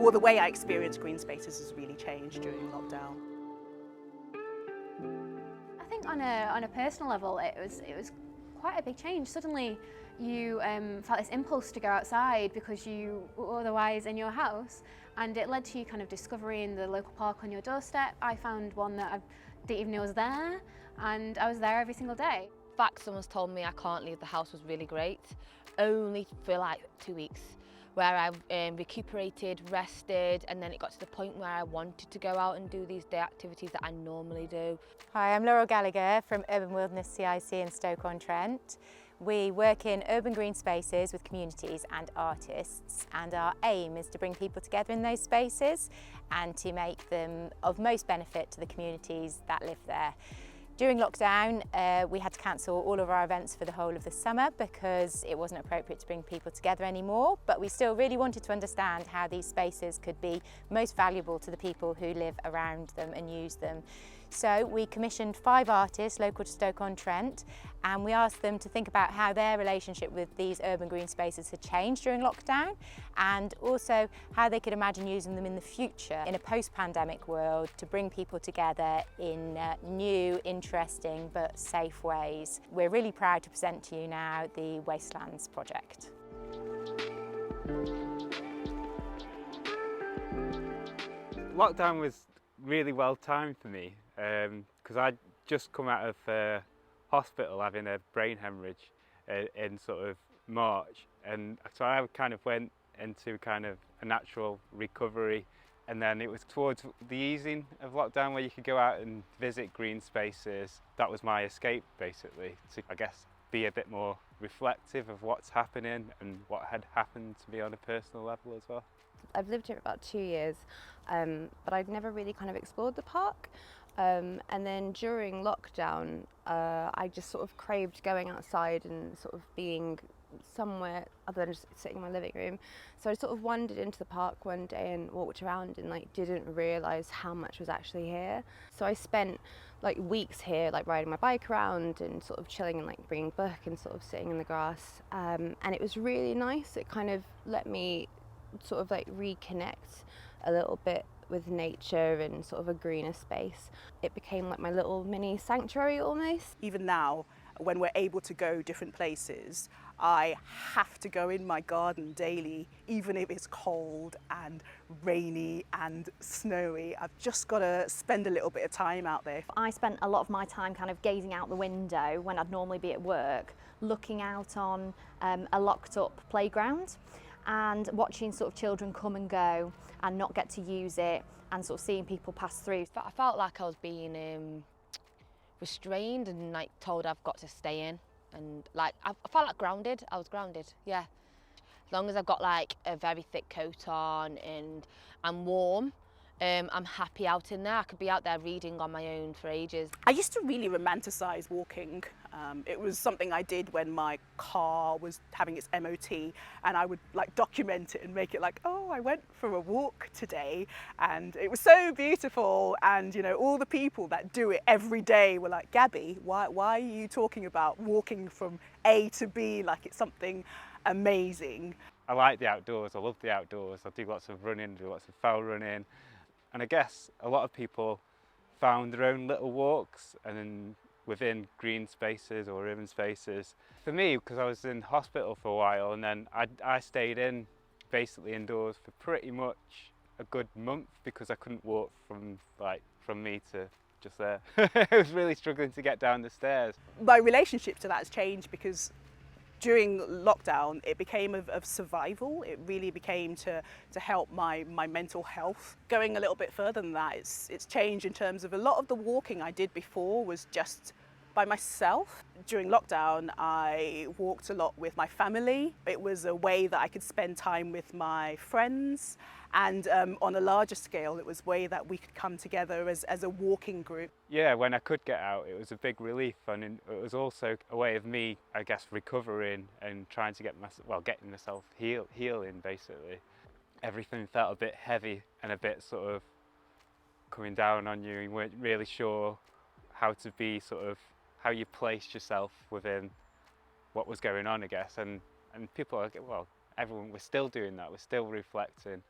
or the way I experience green spaces has really changed during lockdown. I think on a personal level, it was quite a big change. Suddenly, you felt this impulse to go outside because you were otherwise in your house, and it led to you kind of discovering the local park on your doorstep. I found one that I didn't even know was there, and I was there every single day. The fact someone's told me I can't leave the house was really great, only for like 2 weeks, where I recuperated, rested, and then it got to the point where I wanted to go out and do these day activities that I normally do. Hi, I'm Laura Gallagher from Urban Wilderness CIC in Stoke-on-Trent. We work in urban green spaces with communities and artists, and our aim is to bring people together in those spaces and to make them of most benefit to the communities that live there. During lockdown, we had to cancel all of our events for the whole of the summer because it wasn't appropriate to bring people together anymore, but we still really wanted to understand how these spaces could be most valuable to the people who live around them and use them. So we commissioned 5 artists local to Stoke-on-Trent, and we asked them to think about how their relationship with these urban green spaces had changed during lockdown, and also how they could imagine using them in the future in a post-pandemic world to bring people together in new, interesting but safe ways. We're really proud to present to you now the Wastelands project. Lockdown was really well timed for me because I'd just come out of hospital having a brain hemorrhage in sort of March, and so I kind of went into kind of a natural recovery, and then it was towards the easing of lockdown where you could go out and visit green spaces. That was my escape basically, to I guess be a bit more reflective of what's happening and what had happened to me on a personal level as well. I've lived here about 2 years, but I'd never really kind of explored the park. And then during lockdown, I just sort of craved going outside and sort of being somewhere other than just sitting in my living room. So I sort of wandered into the park one day and walked around and like didn't realise how much was actually here. So I spent like weeks here, like riding my bike around and sort of chilling and like bringing a book and sort of sitting in the grass. And it was really nice. It kind of let me sort of like reconnect a little bit with nature and sort of a greener space. It became like my little mini sanctuary almost. Even now, when we're able to go different places, I have to go in my garden daily, even if it's cold and rainy and snowy. I've just got to spend a little bit of time out there. I spent a lot of my time kind of gazing out the window when I'd normally be at work, looking out on a locked up playground and watching sort of children come and go and not get to use it, and sort of seeing people pass through. I felt like I was being restrained and like told I've got to stay in, and like I felt like grounded. I was grounded, yeah. As long as I've got like a very thick coat on and I'm warm, I'm happy out in there. I could be out there reading on my own for ages. I used to really romanticise walking. It was something I did when my car was having its MOT, and I would like document it and make it like, oh, I went for a walk today and it was so beautiful. And you know, all the people that do it every day were like, Gabby, why are you talking about walking from A to B like it's something amazing? I like the outdoors, I love the outdoors. I do lots of running, do lots of fell running. And I guess a lot of people found their own little walks and then within green spaces or urban spaces. For me, because I was in hospital for a while, and then I stayed in basically indoors for pretty much a good month because I couldn't walk from me to just there. I was really struggling to get down the stairs. My relationship to that has changed because during lockdown, it became of survival. It really became to help my mental health. Going a little bit further than that, it's changed in terms of a lot of the walking I did before was just by myself. During lockdown, I walked a lot with my family. It was a way that I could spend time with my friends. And on a larger scale, it was a way that we could come together as a walking group. Yeah, when I could get out, it was a big relief, and it was also a way of me, I guess, recovering and trying to getting myself healing, basically. Everything felt a bit heavy and a bit sort of coming down on you. You weren't really sure how to be how you placed yourself within what was going on, I guess. And people, everyone was still doing that, was still reflecting.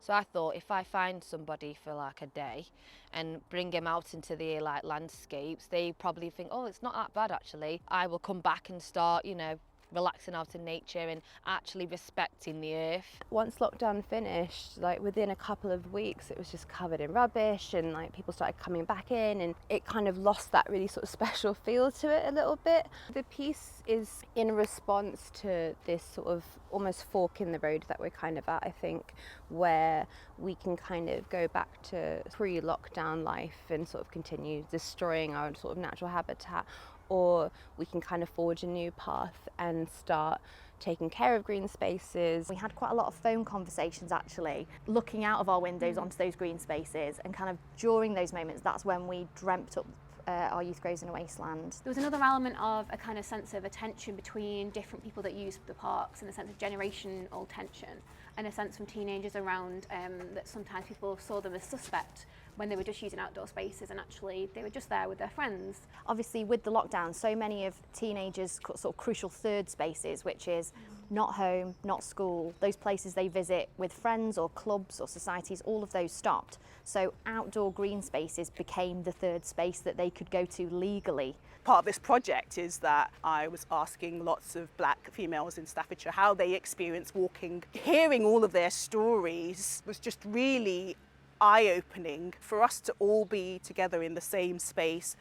So I thought if I find somebody for like a day and bring them out into the like landscapes, they probably think, oh, it's not that bad actually. I will come back and start, you know, relaxing out in nature and actually respecting the earth. Once lockdown finished, like within a couple of weeks, it was just covered in rubbish, and like people started coming back in, and it kind of lost that really sort of special feel to it a little bit. The piece is in response to this sort of almost fork in the road that we're kind of at, I think, where we can kind of go back to pre-lockdown life and sort of continue destroying our sort of natural habitat, or we can kind of forge a new path and start taking care of green spaces. We had quite a lot of phone conversations actually, looking out of our windows onto those green spaces, and kind of during those moments, that's when we dreamt up our Youth Grows in a Wasteland. There was another element of a kind of sense of a tension between different people that use the parks, and a sense of generational tension, and a sense from teenagers around that sometimes people saw them as suspect when they were just using outdoor spaces, and actually they were just there with their friends. Obviously with the lockdown, so many of teenagers' sort of crucial third spaces, which is not home, not school, those places they visit with friends or clubs or societies, all of those stopped. So outdoor green spaces became the third space that they could go to legally. Part of this project is that I was asking lots of black females in Staffordshire how they experience walking. Hearing all of their stories was just really eye-opening for us to all be together in the same space,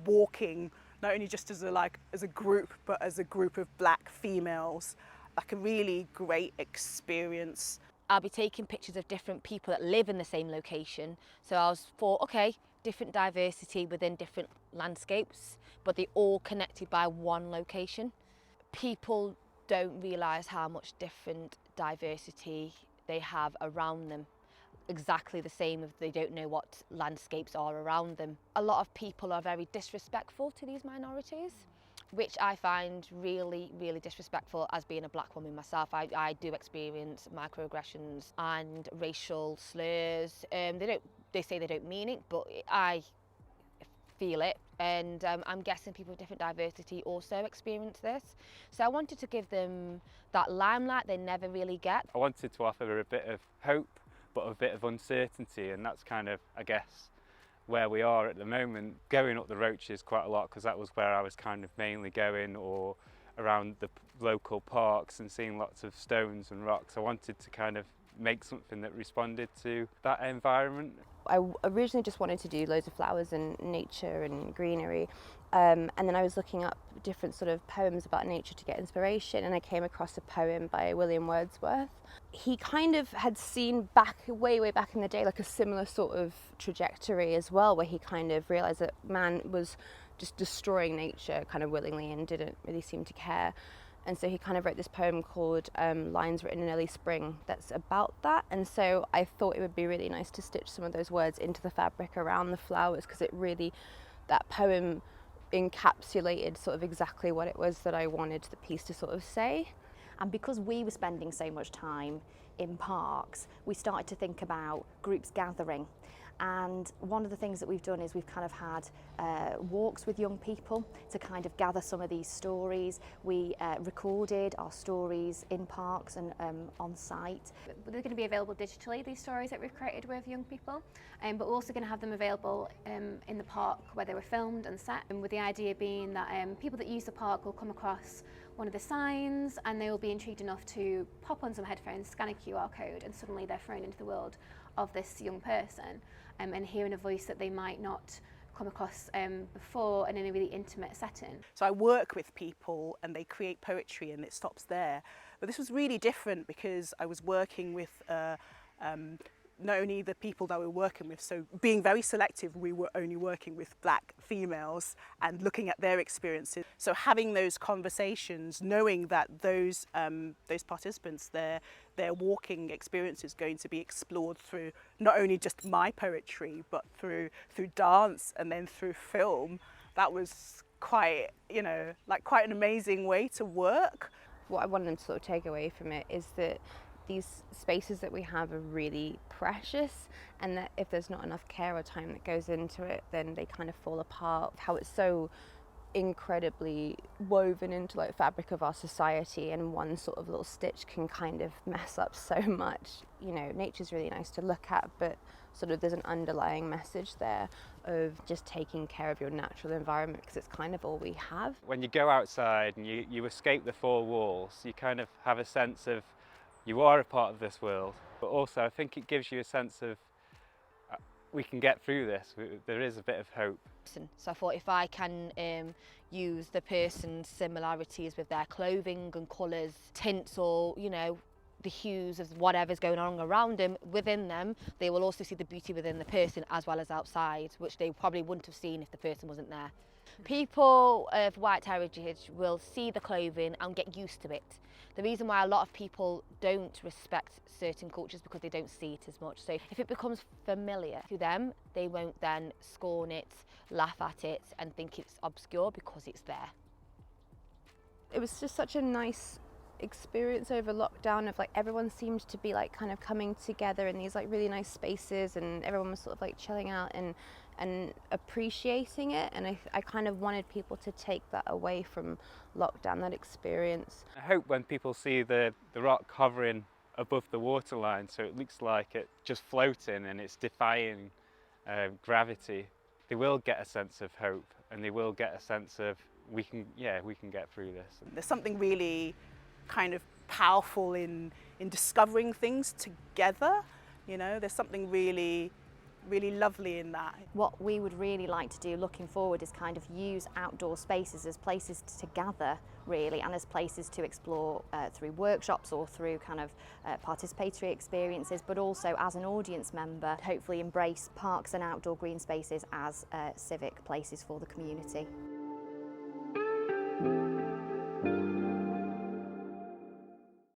walking, not only just as a group, but as a group of black females. Like a really great experience. I'll be taking pictures of different people that live in the same location. So I was for, okay, different diversity within different landscapes, but they all connected by one location. People don't realise how much different diversity they have around them. Exactly the same if they don't know what landscapes are around them. A lot of people are very disrespectful to these minorities, which I find really, really disrespectful as being a black woman myself. I do experience microaggressions and racial slurs. They say they don't mean it, but I feel it. And I'm guessing people with different diversity also experience this. So I wanted to give them that limelight they never really get. I wanted to offer a bit of hope, but a bit of uncertainty, and that's kind of, I guess, where we are at the moment. Going up the Roaches quite a lot, because that was where I was kind of mainly going, or around the local parks and seeing lots of stones and rocks. I wanted to kind of make something that responded to that environment. I originally just wanted to do loads of flowers and nature and greenery, and then I was looking up different sort of poems about nature to get inspiration, and I came across a poem by William Wordsworth. He kind of had seen way back in the day like a similar sort of trajectory as well, where he kind of realised that man was just destroying nature kind of willingly and didn't really seem to care. And so he kind of wrote this poem called Lines Written in Early Spring that's about that. And so I thought it would be really nice to stitch some of those words into the fabric around the flowers, because it really, that poem encapsulated sort of exactly what it was that I wanted the piece to sort of say. And because we were spending so much time in parks, we started to think about groups gathering. And one of the things that we've done is we've kind of had walks with young people to kind of gather some of these stories. We recorded our stories in parks and on site. They're going to be available digitally, these stories that we've created with young people, but we're also going to have them available in the park where they were filmed and set, and with the idea being that people that use the park will come across one of the signs and they will be intrigued enough to pop on some headphones, scan a QR code, and suddenly they're thrown into the world of this young person and hearing a voice that they might not come across before, and in a really intimate setting. So I work with people and they create poetry and it stops there. But this was really different because I was working with not only the people that we were working with, so being very selective, we were only working with black females and looking at their experiences. So having those conversations, knowing that those participants, their walking experience is going to be explored through not only just my poetry, but through dance and then through film, that was quite, quite an amazing way to work. What I wanted them to sort of take away from it is that these spaces that we have are really precious, and that if there's not enough care or time that goes into it, then they kind of fall apart. How it's so incredibly woven into like fabric of our society, and one sort of little stitch can kind of mess up so much. You know, nature's really nice to look at, but sort of there's an underlying message there of just taking care of your natural environment, because it's kind of all we have. When you go outside and you escape the four walls, you kind of have a sense of you are a part of this world, but also I think it gives you a sense of we can get through this. There is a bit of hope. So I thought if I can use the person's similarities with their clothing and colours, tints, or, you know, the hues of whatever's going on around them, within them, they will also see the beauty within the person as well as outside, which they probably wouldn't have seen if the person wasn't there. People of white heritage will see the clothing and get used to it. The reason why a lot of people don't respect certain cultures because they don't see it as much. So if it becomes familiar to them, they won't then scorn it, laugh at it and think it's obscure because it's there. It was just such a nice experience over lockdown of like everyone seemed to be like kind of coming together in these like really nice spaces, and everyone was sort of like chilling out and appreciating it, and I kind of wanted people to take that away from lockdown, that experience. I hope when people see the rock hovering above the waterline, so it looks like it's just floating and it's defying gravity, they will get a sense of hope, and they will get a sense of we can get through this. There's something really kind of powerful in discovering things together. You know, there's something really lovely in that. What we would really like to do looking forward is kind of use outdoor spaces as places to gather, really, and as places to explore through workshops or through kind of participatory experiences, but also as an audience member, hopefully embrace parks and outdoor green spaces as civic places for the community.